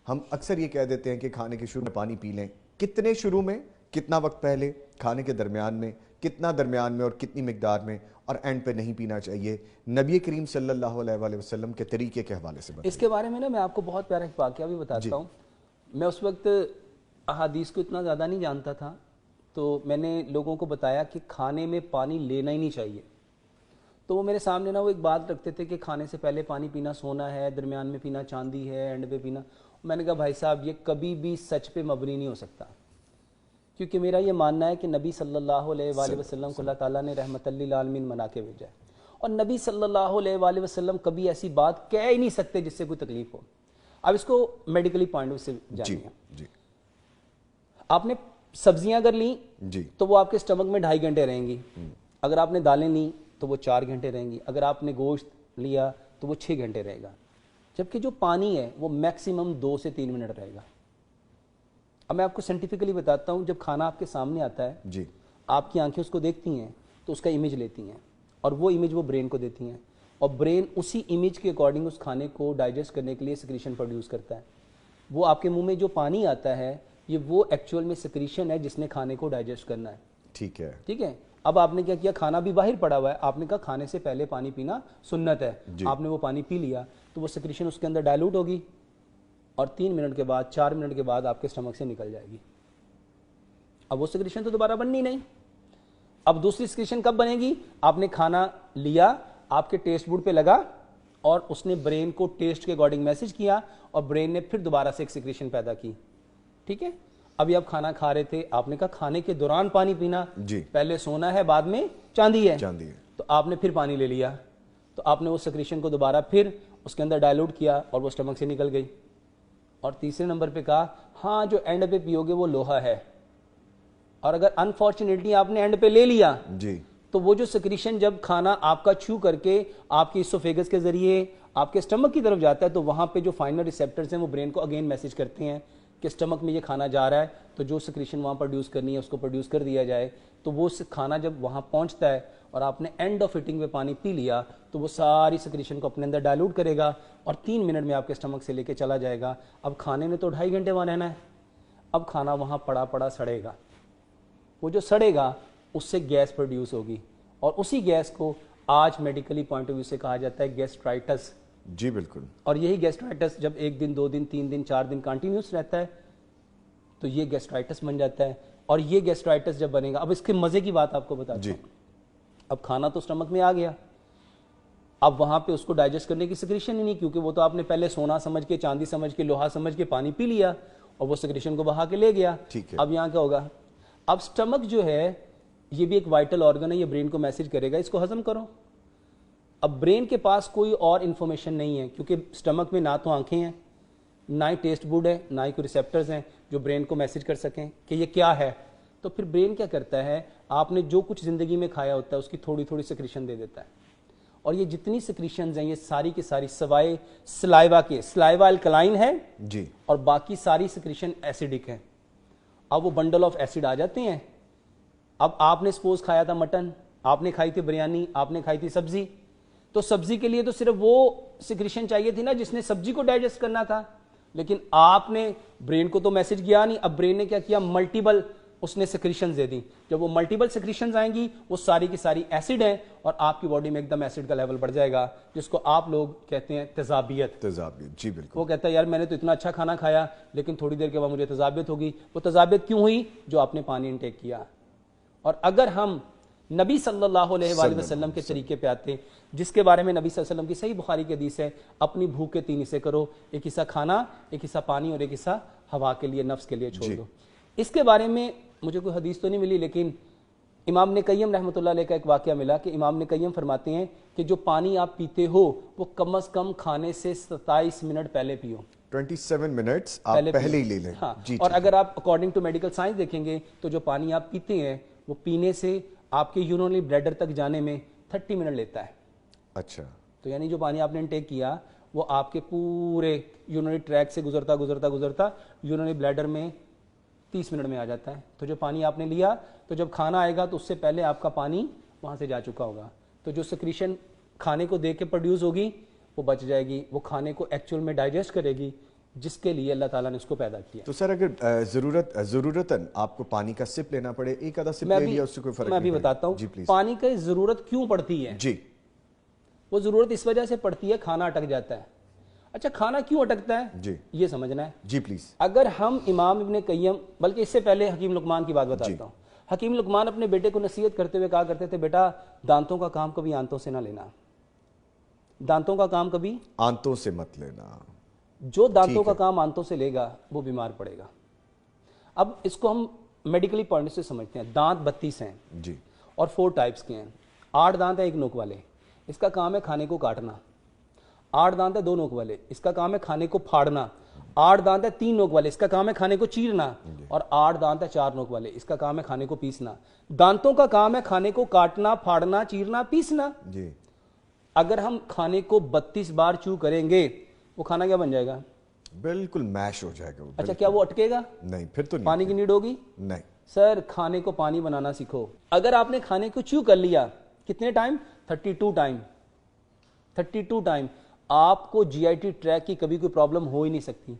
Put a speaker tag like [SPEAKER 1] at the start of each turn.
[SPEAKER 1] हम अक्सर ये कह देते हैं कि खाने के शुरू में पानी पी लें। कितने शुरू में, कितना वक्त पहले, खाने के दरमियान में, कितना दरमियान में और कितनी मिकदार में, और एंड पे नहीं पीना चाहिए, नबी करीम सल्लल्लाहु अलैहि वसल्लम के तरीके के हवाले से बताइए।
[SPEAKER 2] इसके बारे में ना मैं आपको बहुत प्यारा एक वाक़या भी बताता हूँ। मैं उस वक्त अहादीस को इतना ज़्यादा नहीं जानता था, तो मैंने लोगों को बताया कि खाने में पानी लेना ही नहीं चाहिए। तो वो मेरे सामने ना वो एक बात रखते थे कि खाने से पहले पानी पीना सोना है, दरमियान में पीना चांदी है, एंड पे पीना। मैंने कहा भाई साहब ये कभी भी सच पे मबनी नहीं हो सकता, क्योंकि मेरा ये मानना है कि नबी सल्लल्लाहु अलैहि वसल्लम को अल्लाह ताला ने रहमतल लिल आलमीन बना के भेजा है, और नबी सल्लल्लाहु अलैहि वसल्लम कभी ऐसी बात कह ही नहीं सकते जिससे कोई तकलीफ हो। अब इसको मेडिकली पॉइंट ऑफ व्यू से जानिए।
[SPEAKER 1] जी।
[SPEAKER 2] आपने सब्जियां अगर ली
[SPEAKER 1] जी
[SPEAKER 2] तो वो आपके स्टमक में 2.5 घंटे रहेंगी। अगर आपने दालें ली तो वो 4 घंटे रहेंगी। अगर आपने गोश्त लिया तो वो 6 घंटे रहेगा। जबकि जो पानी है वो मैक्सिमम 2 से 3 मिनट रहेगा। अब मैं आपको साइंटिफिकली बताता हूँ, जब खाना आपके सामने आता है
[SPEAKER 1] जी,
[SPEAKER 2] आपकी आंखें उसको देखती हैं तो उसका इमेज लेती हैं, और वो इमेज वो ब्रेन को देती हैं, और ब्रेन उसी इमेज के अकॉर्डिंग उस खाने को डाइजेस्ट करने के लिए सिक्रीशन प्रोड्यूस करता है। वो आपके मुंह में जो पानी आता है ये वो एक्चुअल में सिक्रीशन है जिसने खाने को डाइजेस्ट करना है।
[SPEAKER 1] ठीक है।
[SPEAKER 2] ठीक है। अब आपने क्या किया, खाना भी बाहर पड़ा हुआ है, आपने कहा खाने से पहले पानी पीना सुन्नत है, आपने वो पानी पी लिया तो वो सिक्रीशन उसके अंदर डाइल्यूट होगी, और 3 मिनट के बाद, 4 मिनट के बाद आपके स्टमक से निकल जाएगी। अब वो सिक्रीशन तो दोबारा बननी नहीं। अब दूसरी सिक्रीशन कब बनेगी? आपने खाना लिया, आपके टेस्ट बुड पे लगा, और उसने ब्रेन को टेस्ट के अकॉर्डिंग मैसेज किया, और ब्रेन ने फिर दोबारा से एक सिक्रीशन पैदा की। ठीक है। अभी आप खाना खा रहे थे, आपने कहा खाने के दौरान पानी पीना,
[SPEAKER 1] जी,
[SPEAKER 2] पहले सोना है बाद में चांदी है,
[SPEAKER 1] चांदी है।
[SPEAKER 2] तो आपने फिर पानी ले लिया, तो आपने वो सिक्रीशन को दोबारा फिर उसके अंदर डाइल्यूट किया और वो स्टमक से निकल गई। और तीसरे नंबर पे कहा हाँ जो एंड पे पियोगे वो लोहा है, और अगर अनफॉर्चुनेटली आपने एंड पे ले लिया
[SPEAKER 1] जी,
[SPEAKER 2] तो वो जो सिक्रीशन जब खाना आपका छू करके आपके इसोफेगस के जरिए आपके स्टमक की तरफ जाता है, तो वहां पे जो फाइनल रिसेप्टर्स हैं वो ब्रेन को अगेन मैसेज करते हैं कि स्टमक में ये खाना जा रहा है, तो जो सिक्रीशन वहां प्रोड्यूस करनी है उसको प्रोड्यूस कर दिया जाए। तो वो खाना जब वहां पहुंचता है और आपने एंड ऑफ ईटिंग में पानी पी लिया तो वो सारी सिक्रीशन को अपने अंदर डाइल्यूट करेगा और 3 मिनट में आपके स्टमक से लेके चला जाएगा। अब खाने ने तो 2.5 घंटे वहां रहना है, अब खाना वहां पड़ा पड़ा सड़ेगा। वो जो सड़ेगा उससे गैस प्रोड्यूस होगी, और उसी गैस को आज मेडिकली पॉइंट ऑफ व्यू से कहा जाता है गैस्ट्राइटिस।
[SPEAKER 1] जी बिल्कुल।
[SPEAKER 2] और यही गैस्ट्राइटिस जब 1 दिन 2 दिन 3 दिन 4 दिन कंटिन्यूस रहता है तो ये गैस्ट्राइटिस बन जाता है। और ये गैस्ट्राइटिस जब बनेगा, अब इसके मजे की बात आपको बताता हूं। अब खाना तो स्टमक में आ गया, अब वहां पे उसको डाइजेस्ट करने की सिक्रीशन ही नहीं, क्योंकि वो तो आपने पहले सोना समझ के, चांदी समझ के, लोहा समझ के पानी पी लिया और वो सिक्रीशन को बहा के ले गया।
[SPEAKER 1] ठीक है।
[SPEAKER 2] अब यहाँ क्या होगा? अब स्टमक जो है ये भी एक वाइटल ऑर्गन है, ये ब्रेन को मैसेज करेगा इसको हजम करो। अब ब्रेन के पास कोई और इंफॉर्मेशन नहीं है, क्योंकि स्टमक में ना तो आंखें हैं, ना ही टेस्ट बुड है, ना ही कोई रिसेप्टर्स हैं जो ब्रेन को मैसेज कर सकें कि ये क्या है। तो फिर ब्रेन क्या करता है, आपने जो कुछ जिंदगी में खाया होता है उसकी थोड़ी थोड़ी सिक्रीशन दे देता है, और ये जितनी सिक्रीशंस हैं ये सारी की सारी सवाए सलाइवा के, सलाइवा अल्कलाइन है
[SPEAKER 1] जी, और
[SPEAKER 2] बाकी सारी सिक्रीशन एसिडिक है। अब वो बंडल ऑफ एसिड आ जाते हैं। अब आपने सपोज खाया था मटन, आपने खाई थी बिरयानी, आपने खाई थी सब्जी, तो सब्जी के लिए तो सिर्फ वो सिक्रीशन चाहिए थी ना जिसने सब्जी को डाइजेस्ट करना था, लेकिन आपने ब्रेन को तो मैसेज किया नहीं। अब ब्रेन ने क्या किया, मल्टीपल उसने सिक्रीशंस दे दी। जब वो मल्टीपल सिक्रीशंस आएंगी वो सारी की सारी एसिड है, और आपकी बॉडी में एकदम एसिड का लेवल बढ़ जाएगा, जिसको आप लोग कहते हैं तेजाबियत।
[SPEAKER 1] तेजाबियत, जी बिल्कुल।
[SPEAKER 2] वो कहता है यार मैंने तो इतना अच्छा खाना खाया लेकिन थोड़ी देर के बाद मुझे तेजाबियत होगी। वो तेजाबियत क्यों हुई? जो आपने पानी इनटेक किया। और अगर हम नबी सल्लल्लाहु अलैहि वसल्लम के तरीके पे आते, जिसके बारे में नबी सल्लल्लाहु अलैहि वसल्लम की सही बुखारी की हदीस है, अपनी भूख के 3 हिस्से करो, एक हिस्सा खाना, एक हिस्सा पानी और एक हिस्सा हवा के लिए, नफ्स के लिए छोड़ दो। इसके बारे में मुझे कोई हदीस तो नहीं मिली, लेकिन इमाम ने कय्यम रहमतुल्लाह अलैह का एक वाकया मिला कि इमाम ने कय्यम फरमाते हैं कि जो पानी आप पीते हो वो कम से कम खाने से 27 मिनट पहले पियो।
[SPEAKER 1] 27 मिनट्स आप पहले ही ले लें।
[SPEAKER 2] हाँ। और अगर आप अकॉर्डिंग टू मेडिकल साइंस देखेंगे तो जो पानी आप पीते हैं वो पीने से आपके यूरिनरी ब्लैडर तक जाने में 30 मिनट लेता है।
[SPEAKER 1] अच्छा।
[SPEAKER 2] तो यानी जो पानी आपने इनटेक किया वो आपके पूरे यूरिनरी ट्रैक से गुजरता गुजरता गुजरता यूरिनरी ब्लैडर में 30 मिनट में आ जाता है। तो जो पानी आपने लिया, तो जब खाना आएगा तो उससे पहले आपका पानी वहां से जा चुका होगा। तो जो सिक्रीशन खाने को देख के प्रोड्यूस होगी वो बच जाएगी, वो खाने को एक्चुअल में डाइजेस्ट करेगी, जिसके लिए अल्लाह ताला ने उसको पैदा किया।
[SPEAKER 1] तो सर अगर जरूरतन आपको पानी का सिप लेना पड़े, एक आधा सिप ले लिया, उससे कोई फर्क
[SPEAKER 2] मैं
[SPEAKER 1] नहीं
[SPEAKER 2] अभी बताता हूँ
[SPEAKER 1] जी प्लीज।
[SPEAKER 2] पानी की जरूरत क्यों पड़ती है।
[SPEAKER 1] जी,
[SPEAKER 2] वो जरूरत इस वजह से पड़ती है, खाना अटक जाता है। अच्छा, खाना क्यों अटकता है
[SPEAKER 1] जी,
[SPEAKER 2] ये समझना है
[SPEAKER 1] जी प्लीज।
[SPEAKER 2] अगर हम इमाम इब्ने कय्यम, बल्कि इससे पहले हकीम लुकमान की बात बताता हूँ। हकीम लुकमान अपने बेटे को नसीहत करते हुए कहा करते थे, बेटा दांतों का काम कभी आंतों से ना लेना, दांतों का काम कभी
[SPEAKER 1] आंतों से मत लेना।
[SPEAKER 2] जो दांतों का काम आंतों से लेगा वो बीमार पड़ेगा। अब इसको हम मेडिकली पॉइंट से समझते हैं। दांत 32 हैं
[SPEAKER 1] जी,
[SPEAKER 2] और 4 टाइप्स के हैं। 8 दांत है 1 नोक वाले, इसका काम है खाने को काटना। 8 दांत है 2 नोक वाले, इसका काम है खाने को फाड़ना। 8 दांत है 3 नोक वाले, इसका काम है खाने को चीरना। और 8 दांत है 4 नोक वाले, इसका काम है खाने को पीसना। दांतों का काम है खाने को काटना, फाड़ना, चीरना, पीसना।
[SPEAKER 1] जी,
[SPEAKER 2] अगर हम खाने को 32 बार चू करेंगे, वो खाना क्या बन जाएगा?
[SPEAKER 1] बिल्कुल मैश हो जाएगा वो।
[SPEAKER 2] अच्छा, क्या वो अटकेगा?
[SPEAKER 1] नहीं, फिर तो नहीं।
[SPEAKER 2] पानी की नीड होगी?
[SPEAKER 1] नहीं
[SPEAKER 2] सर, खाने को पानी बनाना सीखो। अगर आपने खाने को च्यू कर लिया, कितने टाइम? 32 टाइम। 32 टाइम आपको जीआईटी ट्रैक की कभी कोई प्रॉब्लम हो ही नहीं सकती।